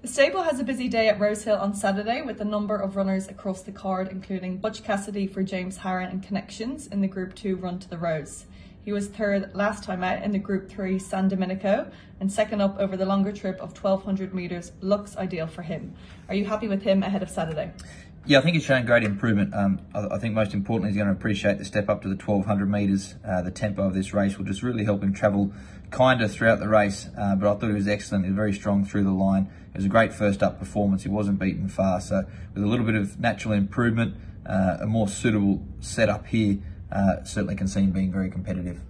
The stable has a busy day at Rosehill on Saturday with a number of runners across the card, including BUTCH CASSIDY for James Harron and Connections in the Group 2 Run to the Rose. He was third last time out in the Group 3 San Domenico and second up over the longer trip of 1200 metres looks ideal for him. Are you happy with him ahead of Saturday? Yeah, I think he's shown great improvement. I think most importantly, he's going to appreciate the step up to the 1200 metres. The tempo of this race will just really help him travel kinder throughout the race. But I thought he was excellent. He was very strong through the line. It was a great first up performance. He wasn't beaten far. So with a little bit of natural improvement, a more suitable setup here, certainly can see him being very competitive.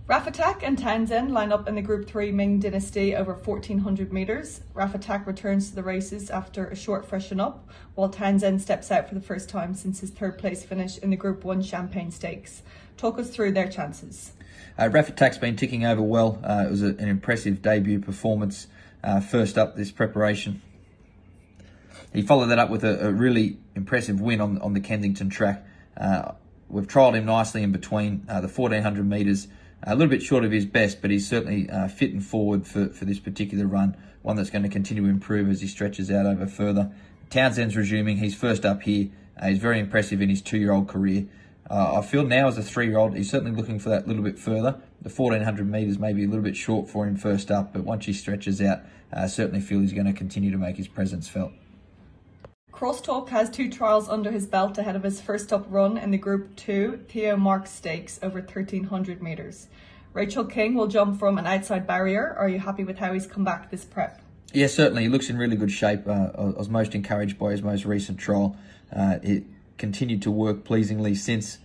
Rafatak and Townsend line up in the Group 3 Ming Dynasty over 1400 metres. Rafatak returns to the races after a short freshen up, while Townsend steps out for the first time since his third place finish in the Group 1 Champagne Stakes. Talk us through their chances. Rafatak's been ticking over well. It was an impressive debut performance first up this preparation. He followed that up with a really impressive win on the Kensington track. We've trialled him nicely in between the 1400 metres. A little bit short of his best, but he's certainly fit and forward for this particular run, one that's going to continue to improve as he stretches out over further. Townsend's resuming. He's first up here. He's very impressive in his 2-year-old career. I feel now as a 3-year-old, he's certainly looking for that little bit further. The 1400 metres may be a little bit short for him first up, but once he stretches out, I certainly feel he's going to continue to make his presence felt. Crosstalk has 2 trials under his belt ahead of his first up run in the Group 2 Theo Marks Stakes over 1300 metres. Rachel King will jump from an outside barrier. Are you happy with how he's come back this prep? Yeah, certainly. He looks in really good shape. I was most encouraged by his most recent trial. It continued to work pleasingly since.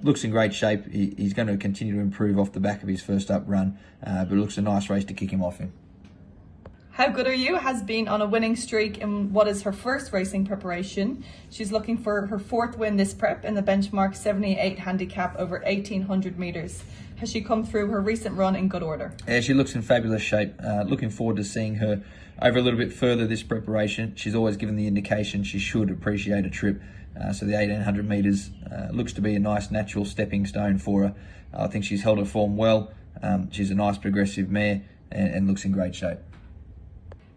Looks in great shape. He's going to continue to improve off the back of his first up run, but it looks a nice race to kick him off in. How Good Are You has been on a winning streak in what is her first racing preparation. She's looking for her 4th win this prep in the benchmark 78 handicap over 1800 metres. Has she come through her recent run in good order? Yeah, she looks in fabulous shape. Looking forward to seeing her over a little bit further this preparation. She's always given the indication she should appreciate a trip. So the 1800 metres looks to be a nice natural stepping stone for her. I think she's held her form well. She's a nice progressive mare and looks in great shape.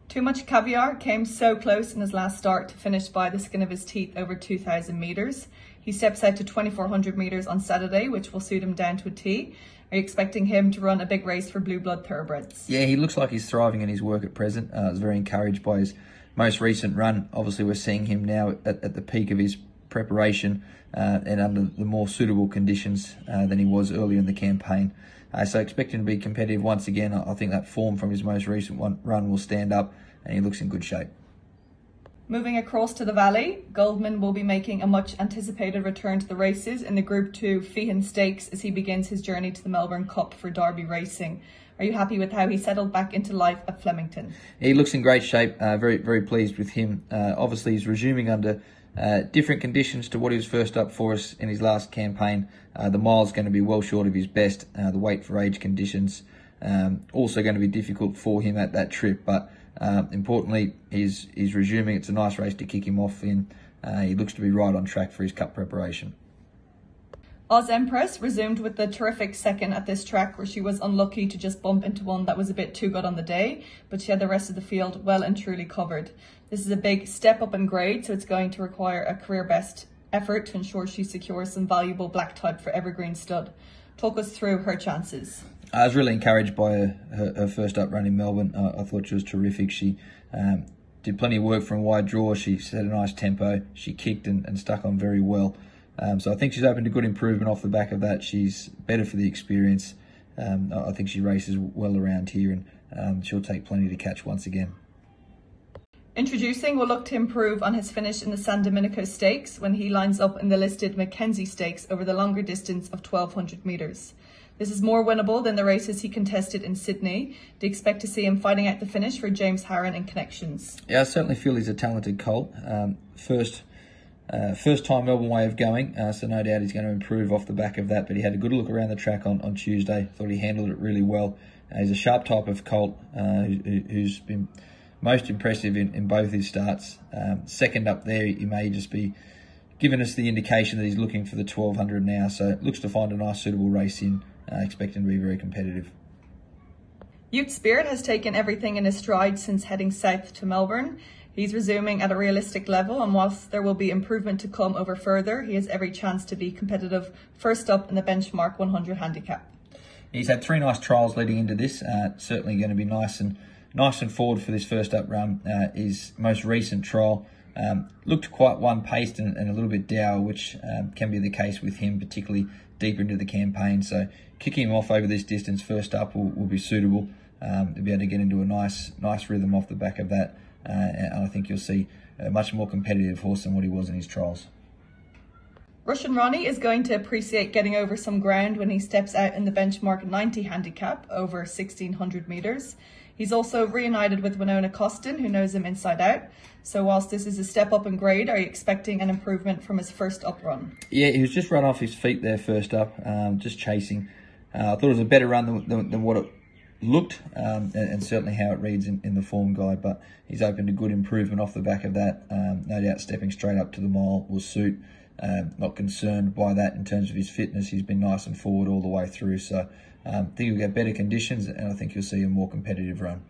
Too Much Caviar came so close in his last start to finish by the skin of his teeth over 2000 metres. He steps out to 2400 metres on Saturday, which will suit him down to a T. Are you expecting him to run a big race for Blue Blood Thoroughbreds? Yeah, he looks like he's thriving in his work at present. I was very encouraged by his most recent run. Obviously, we're seeing him now at the peak of his preparation and under the more suitable conditions than he was earlier in the campaign. So expecting to be competitive once again. I think that form from his most recent run will stand up and he looks in good shape. Moving across to the Valley, GOLDMAN will be making a much anticipated return to the races in the Group 2 Feehan Stakes as he begins his journey to the Melbourne Cup for Derby Racing. Are you happy with how he settled back into life at Flemington? He looks in great shape. Very pleased with him. Obviously, he's resuming under different conditions to what he was first up for us in his last campaign. The mile's going to be well short of his best. The weight for age conditions also going to be difficult for him at that trip, but importantly, he's resuming. It's a nice race to kick him off in. He looks to be right on track for his cup preparation. EMPRESS resumed with the terrific second at this track, where she was unlucky to just bump into one that was a bit too good on the day, but she had the rest of the field well and truly covered. This is a big step up in grade, so it's going to require a career best effort to ensure she secures some valuable black type for Evergreen Stud. Talk us through her chances. I was really encouraged by her first up run in Melbourne. I thought she was terrific. She did plenty of work from wide draw. She set a nice tempo. She kicked and stuck on very well. So I think she's open to good improvement off the back of that. She's better for the experience. I think she races well around here and she'll take plenty to catch once again. Introducing will look to improve on his finish in the San Domenico Stakes when he lines up in the listed Mackenzie Stakes over the longer distance of 1200 metres. This is more winnable than the races he contested in Sydney. Do you expect to see him fighting out the finish for James Harron and Connections? Yeah, I certainly feel he's a talented colt. First time Melbourne way of going, so no doubt he's going to improve off the back of that, but he had a good look around the track on Tuesday. Thought he handled it really well. He's a sharp type of colt who's been most impressive in both his starts. Second up there, he may just be giving us the indication that he's looking for the 1200 now, so looks to find a nice suitable race in, expecting to be very competitive. Ute Spirit has taken everything in his stride since heading south to Melbourne. He's resuming at a realistic level, and whilst there will be improvement to come over further, he has every chance to be competitive first up in the benchmark 100 handicap. He's had 3 nice trials leading into this. Certainly going to be nice and forward for this first up run. His most recent trial looked quite one-paced and a little bit dour, which can be the case with him, particularly deeper into the campaign. So kicking him off over this distance first up will be suitable. To be able to get into a nice rhythm off the back of that. And I think you'll see a much more competitive horse than what he was in his trials. Russian Ronnie is going to appreciate getting over some ground when he steps out in the benchmark 90 handicap over 1600 metres. He's also reunited with Winona Costin, who knows him inside out. So whilst this is a step up in grade, are you expecting an improvement from his first up run? Yeah, he was just run off his feet there first up, just chasing. I thought it was a better run than what it looked, and certainly how it reads in the form guide, but he's opened a good improvement off the back of that. No doubt stepping straight up to the mile will suit. Not concerned by that in terms of his fitness. He's been nice and forward all the way through, so I think he'll get better conditions, and I think you'll see a more competitive run.